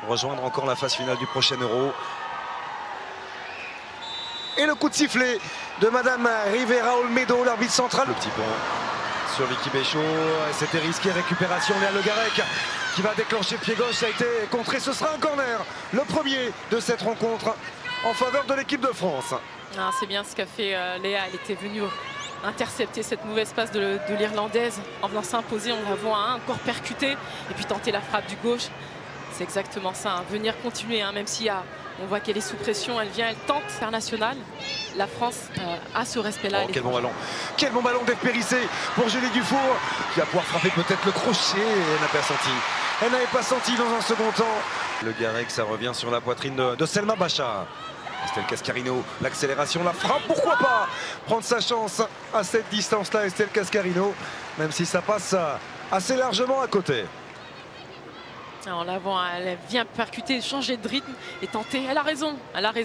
Rejoindre encore la phase finale du prochain Euro. Et le coup de sifflet de Madame Rivera Olmedo, l'arbitre central. Le petit pont sur Vicky Béchot, c'était risqué, récupération, Léa Le Garec qui va déclencher le pied gauche, ça a été contré, ce sera un corner, le premier de cette rencontre en faveur de l'équipe de France. C'est bien ce qu'a fait Léa, elle était venue intercepter cette mauvaise passe de l'Irlandaise en venant s'imposer, on la voit encore percuter et puis tenter la frappe du gauche. C'est exactement ça, venir continuer, même si on voit qu'elle est sous pression, elle vient, elle tente international. La France a ce respect-là. Quel bon ballon, quel bon ballon d'Eve Périssé pour Julie Dufour qui va pouvoir frapper peut-être le crochet. Elle n'a pas senti. Elle n'avait pas senti dans un second temps. Le Garec, ça revient sur la poitrine de Selma Bachar. Estelle Cascarino, l'accélération, la frappe, pourquoi pas prendre sa chance à cette distance-là, Estelle Cascarino, même si ça passe assez largement à côté. On la voit, elle vient percuter, changer de rythme et tenter. Elle a raison,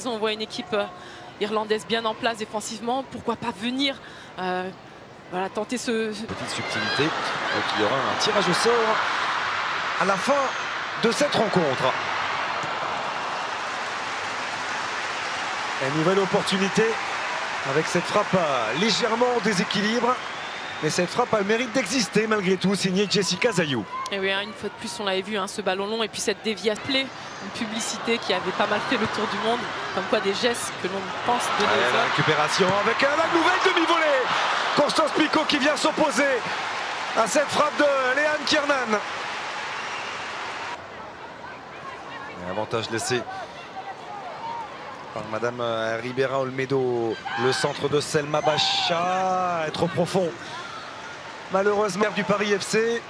on voit une équipe irlandaise bien en place défensivement. Pourquoi pas venir tenter ce... Petite subtilité, donc il y aura un tirage au sort à la fin de cette rencontre. Une nouvelle opportunité avec cette frappe légèrement en déséquilibre. Mais cette frappe a le mérite d'exister malgré tout, signée Jessica Zayou. Et oui, une fois de plus, on l'avait vu, ce ballon long et puis cette déviation, une publicité qui avait pas mal fait le tour du monde, comme quoi des gestes que l'on pense de la récupération avec la nouvelle demi-volée. Constance Picot qui vient s'opposer à cette frappe de Léane Kiernan. Avantage laissé par Madame Rivera Olmedo. Le centre de Selma Bachar est trop profond. Malheureusement du Paris FC.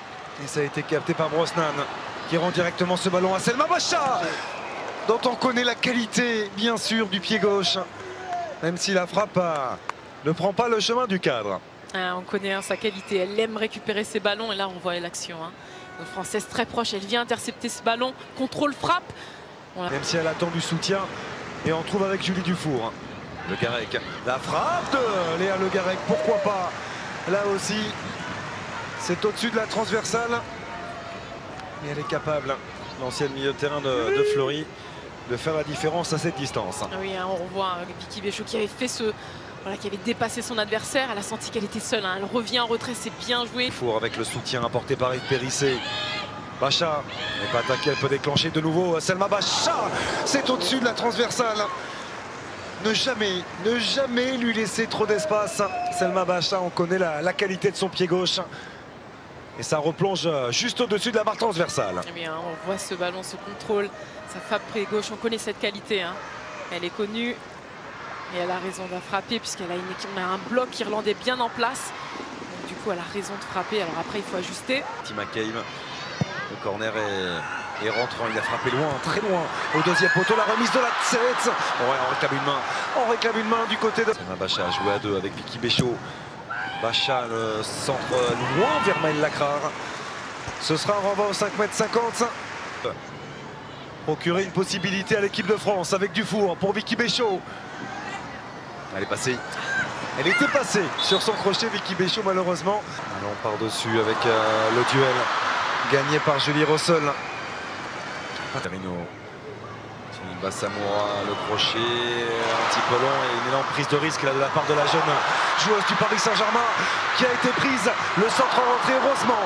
Et ça a été capté par Brosnan qui rend directement ce ballon à Selma Bachar, dont on connaît la qualité bien sûr du pied gauche. Même si la frappe ne prend pas le chemin du cadre. On connaît sa qualité, elle aime récupérer ses ballons et là on voit l'action. Une Française très proche, elle vient intercepter ce ballon, contrôle, frappe. Même si elle attend du soutien. Et on trouve avec Julie Dufour. Le Garec, la frappe de Léa Le Garec, pourquoi pas. Là aussi, c'est au-dessus de la transversale. Et elle est capable, l'ancienne milieu de terrain de Fleury, de faire la différence à cette distance. Oui, on revoit Vicky Béchot qui avait fait qui avait dépassé son adversaire. Elle a senti qu'elle était seule. Elle revient en retrait, c'est bien joué. Dufour avec le soutien apporté par Eve Périssé. Bachar n'est pas attaqué, elle peut déclencher de nouveau. Selma Bachar, c'est au-dessus de la transversale. Ne jamais lui laisser trop d'espace. Selma Bachar, on connaît la qualité de son pied gauche. Et ça replonge juste au-dessus de la barre transversale. Eh bien, on voit ce ballon, ce contrôle, sa frappe pied gauche. On connaît cette qualité. Elle est connue et elle a raison de frapper puisqu'elle a on a un bloc irlandais bien en place. Donc, du coup, elle a raison de frapper. Alors après, il faut ajuster. Tim McCabe. Le corner est rentrant, il a frappé loin, très loin. Au deuxième poteau, la remise de la tête. Ouais, on réclame une main. On réclame une main du côté de... Selma Bachar a joué à deux avec Vicky Béchot. Bachar, le centre loin vers Maëlle Lacrare. Ce sera un renvoi au 5,50 m. Procurer une possibilité à l'équipe de France avec Dufour pour Vicky Béchot. Elle est passée. Elle était passée sur son crochet, Vicky Béchot, malheureusement. Allons par-dessus avec le duel. Gagné par Julie Rossel. Paterino. Bassamoura, le crochet, un petit peu long et une énorme prise de risque là de la part de la jeune joueuse du Paris Saint-Germain qui a été prise. Le centre en rentrée, heureusement.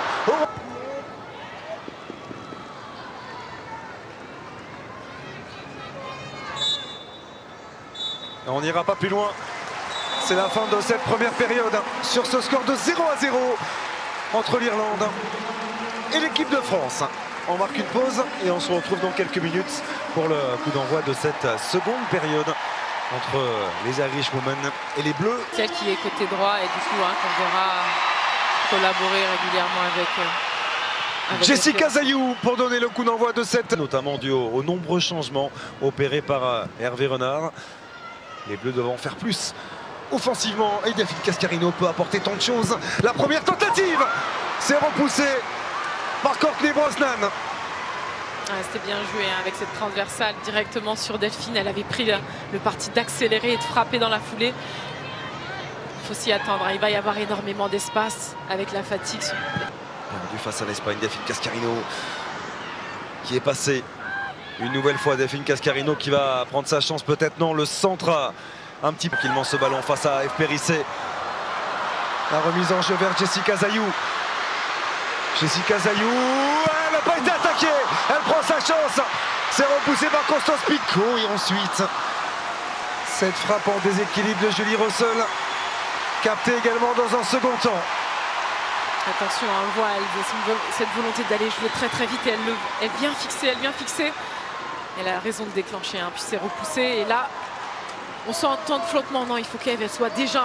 On n'ira pas plus loin. C'est la fin de cette première période sur ce score de 0-0 entre l'Irlande et l'équipe de France. On marque une pause et on se retrouve dans quelques minutes pour le coup d'envoi de cette seconde période entre les Irish Women et les Bleus. Celle qui est côté droit et du coup qu'on verra collaborer régulièrement avec Jessica Zayou pour donner le coup d'envoi de cette, notamment dû aux nombreux changements opérés par Hervé Renard. Les Bleus devront faire plus offensivement et Delphine Cascarino peut apporter tant de choses. La première tentative, c'est repoussé par Courtney Brosnan. C'était bien joué avec cette transversale directement sur Delphine. Elle avait pris le parti d'accélérer et de frapper dans la foulée. Il faut s'y attendre. Il va y avoir énormément d'espace avec la fatigue. Perdu face à l'Espagne, Delphine Cascarino qui est passé. Une nouvelle fois Delphine Cascarino qui va prendre sa chance, peut-être non, le centre un petit peu qu'il manque ce ballon face à F. Périssé. La remise en jeu vers Jessica Zayou. Jessica Zayou, elle n'a pas été attaquée, elle prend sa chance. C'est repoussé par Constance Picot et ensuite cette frappe en déséquilibre de Julie Rossel, captée également dans un second temps. Attention, on le voit, elle a cette volonté d'aller jouer très très vite et elle vient fixer. Elle a raison de déclencher, hein, puis c'est repoussé. Et là, on sent un temps de flottement. Non, il faut qu'elle soit déjà...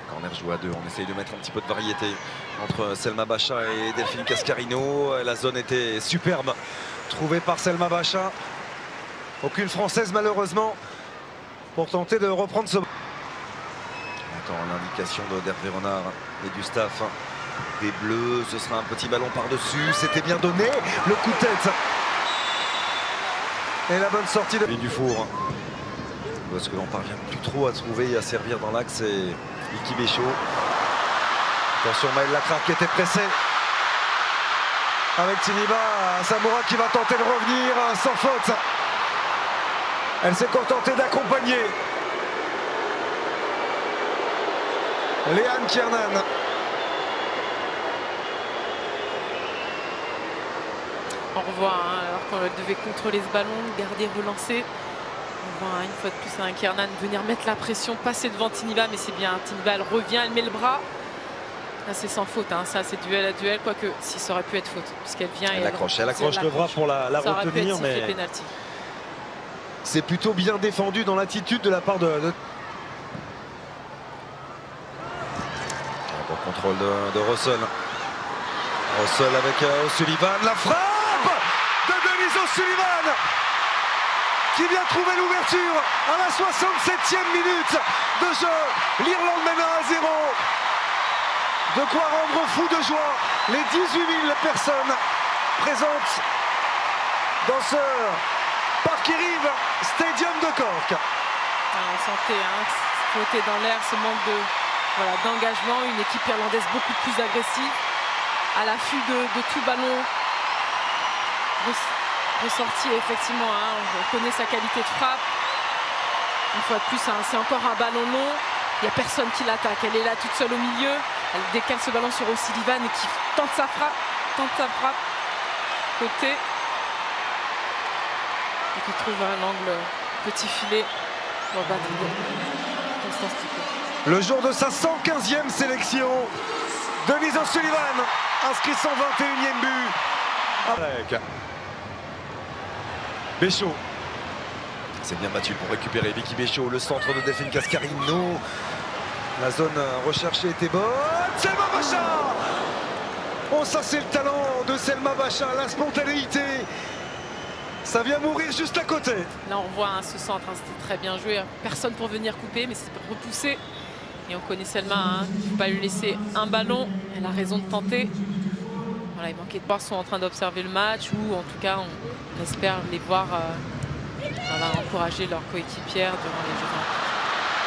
Corner joué à deux, on essaye de mettre un petit peu de variété entre Selma Bacha et Delphine Cascarino. La zone était superbe, trouvée par Selma Bacha. Aucune Française malheureusement pour tenter de reprendre ce... Attends, l'indication d'Hervé Renard et du staff des Bleus, ce sera un petit ballon par-dessus, c'était bien donné, le coup de tête. Et la bonne sortie de Dufour. Parce que l'on parvient plus trop à trouver et à servir dans l'axe, c'est Vicky Béchaud. Attention, Maëlle Lacraque qui était pressée. Avec Tiniba Samoura qui va tenter de revenir sans faute. Elle s'est contentée d'accompagner Léane Kiernan. On revoit, hein, alors qu'on devait contrôler ce ballon, garder, relancer. On voit, hein, une fois de plus un Kiernan venir mettre la pression, passer devant Tiniba, mais c'est bien. Tiniba, elle revient, elle met le bras. Là, c'est sans faute, hein, ça c'est duel à duel, quoique si ça aurait pu être faute, puisqu'elle vient elle accroche le bras pour la retenir, mais c'est plutôt bien défendu dans l'attitude de la part de... Bon contrôle de Rossel. Rossel avec O'Sullivan, la frappe de Denise O'Sullivan qui vient trouver l'ouverture à la 67e minute de jeu. L'Irlande mène 1-0. De quoi rendre fou de joie les 18 000 personnes présentes dans ce Parc Rive Stadium de Cork. On sentait flotter dans l'air ce manque d'engagement, une équipe irlandaise beaucoup plus agressive, à l'affût de tout ballon ressorti. Effectivement, hein, on connaît sa qualité de frappe. Une fois de plus, hein, c'est encore un ballon long. Il n'y a personne qui l'attaque. Elle est là toute seule au milieu. Elle décale ce ballon sur O'Sullivan et qui tente sa frappe. Côté. Et qui trouve l'angle petit filet pour battre Constance Picot. Le jour de sa 115e sélection, Denise O'Sullivan inscrit son 21e but. Avec Béchaud. C'est bien battu pour récupérer Vicky Béchaud. Le centre de Delphine Cascarino. La zone recherchée était bonne. Selma Bacha. Oh, ça c'est le talent de Selma Bacha, la spontanéité. Ça vient mourir juste à côté. Là on voit ce centre, hein, c'était très bien joué. Personne pour venir couper, mais c'est repoussé. Et on connaît Selma, hein, il ne faut pas lui laisser un ballon. Elle a raison de tenter. Voilà, il manquait de voir, sont en train d'observer le match, ou en tout cas on espère les voir encourager leurs coéquipières durant les Jeux Olympiques.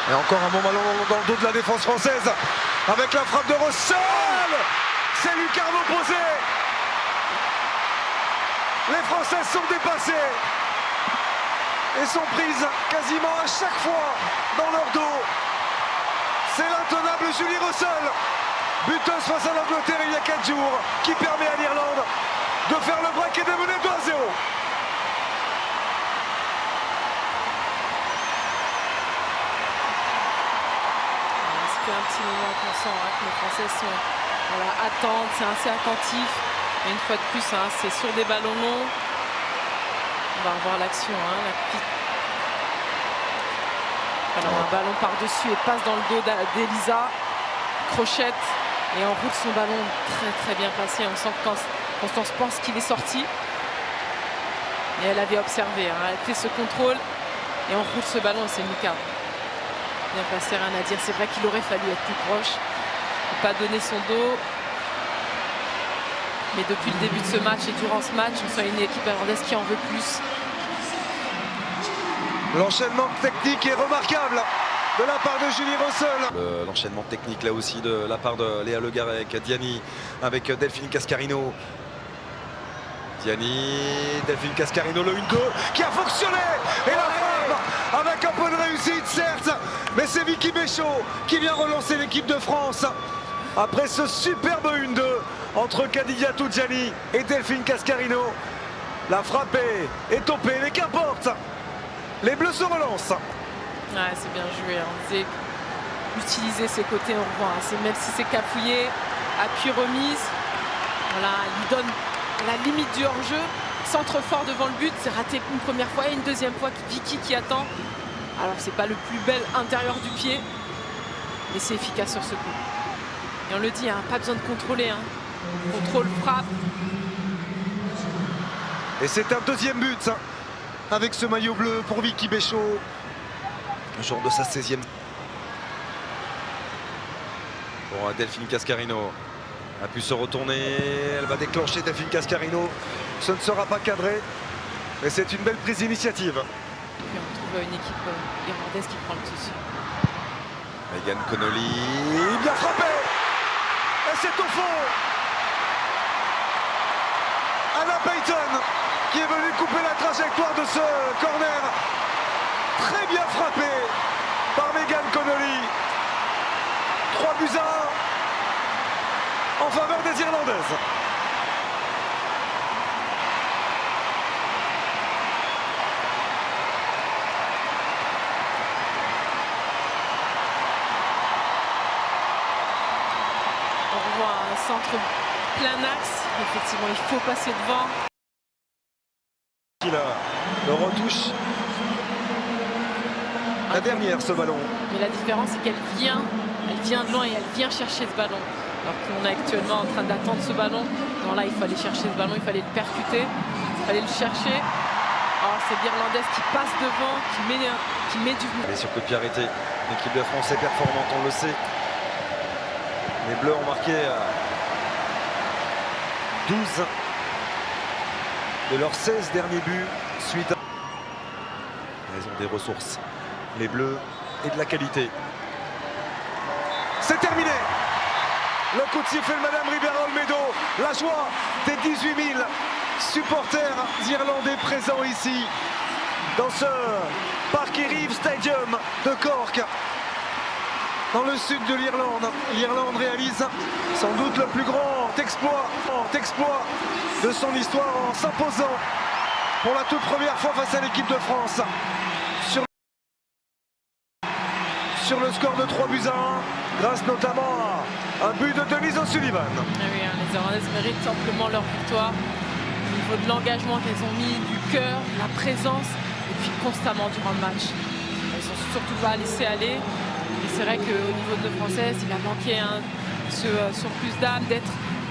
Et encore un bon ballon dans le dos de la défense française avec la frappe de Rossel. C'est Lucarno posé. Les Françaises sont dépassées et sont prises quasiment à chaque fois dans leur dos. C'est l'intenable Julie Rossel, buteuse face à l'Angleterre il y a 4 jours, qui permet à l'Irlande de faire le break et de mener 2-0. Ça fait un petit moment qu'on sent que les Françaises sont attendent, c'est assez attentif. Et une fois de plus, c'est sur des ballons longs. On va revoir l'action. Un ballon par-dessus et passe dans le dos d'Elisa. Crochette et enroule son ballon très très bien placé. On sent que Constance pense qu'il est sorti. Et elle avait observé. Elle fait ce contrôle et enroule ce ballon et c'est une lucarne. Bien placé, rien à dire. C'est vrai qu'il aurait fallu être plus proche. Ne pas donner son dos. Mais depuis le début de ce match et durant ce match, on sent une équipe irlandaise qui en veut plus. L'enchaînement technique est remarquable de la part de Julie Rossel. L'enchaînement technique là aussi de la part de Léa Legare avec Diani, avec Delphine Cascarino. Diani, Delphine Cascarino, le 1-2 qui a fonctionné. Et la frappe avec un peu de réussite, certes. Mais c'est Vicky Béchot qui vient relancer l'équipe de France. Après ce superbe 1-2 entre Khadija Toudjani et Delphine Cascarino. La frappe est topée, mais qu'importe. Les Bleus se relancent. Ouais, c'est bien joué. On disait utiliser ses côtés en revanche. Même si c'est cafouillé, appui remise. Voilà, il lui donne la limite du hors-jeu. Centre fort devant le but, c'est raté une première fois et une deuxième fois. Vicky qui attend. Alors c'est pas le plus bel intérieur du pied, mais c'est efficace sur ce coup. Et on le dit, hein, pas besoin de contrôler. Hein. Contrôle, frappe. Et c'est un deuxième but hein, avec ce maillot bleu pour Vicky Béchot. Le jour de sa 16e. Pour Delphine Cascarino. A pu se retourner, elle va déclencher Delphine Cascarino. Ce ne sera pas cadré, mais c'est une belle prise d'initiative. Puis on trouve une équipe irlandaise qui prend le dessus. Megan Connolly, bien frappé. Et c'est au fond. Anna Payton qui est venue couper la trajectoire de ce corner. Très bien frappé par Megan Connolly. 3-1 en faveur des Irlandaises. On voit un centre plein axe. Effectivement, il faut passer devant. Le retouche. La dernière, ce ballon. Mais la différence, c'est qu'elle vient de loin et elle vient chercher ce ballon. Alors qu'on est actuellement en train d'attendre ce ballon. Non, là, il fallait chercher ce ballon, il fallait le percuter, il fallait le chercher. Alors, c'est l'Irlandaise qui passe devant, qui met du Et sur coup de pied arrêté, l'équipe de France est performante, on le sait. Les Bleus ont marqué 12 de leurs 16 derniers buts suite à... Ils ont des ressources, les Bleus, et de la qualité. C'est terminé. Le coup de sifflet de Madame Ribeiro-Olmedo. La joie des 18 000 supporters irlandais présents ici dans ce Parky Reeve Stadium de Cork. Dans le sud de l'Irlande, l'Irlande réalise sans doute le plus grand exploit de son histoire en s'imposant pour la toute première fois face à l'équipe de France sur le score de 3-1, grâce notamment à un but de Denise O'Sullivan. Ah oui, hein, les Irlandaises méritent simplement leur victoire. Au niveau de l'engagement qu'elles ont mis, du cœur, la présence, et puis constamment durant le match. Elles ne sont surtout pas laissées aller. Et c'est vrai qu'au niveau de nos Françaises, il a manqué ce surplus d'âme,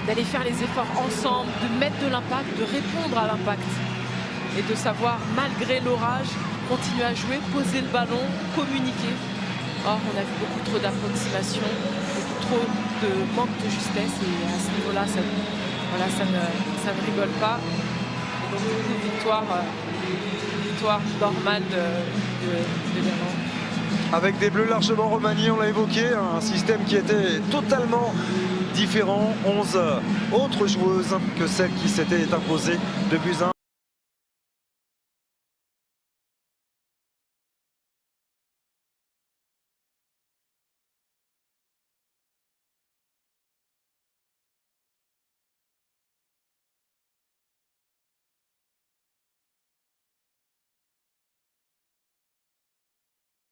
d'aller faire les efforts ensemble, de mettre de l'impact, de répondre à l'impact. Et de savoir, malgré l'orage, continuer à jouer, poser le ballon, communiquer. Or, on a vu beaucoup trop d'approximations, beaucoup trop de manque de justesse. Et à ce niveau-là, ça ne rigole pas. Et donc, du coup, victoire normale de l'Irlande. Avec des Bleus largement remaniés, on l'a évoqué, un système qui était totalement différent. 11 autres joueuses que celles qui s'étaient imposées de buts 1.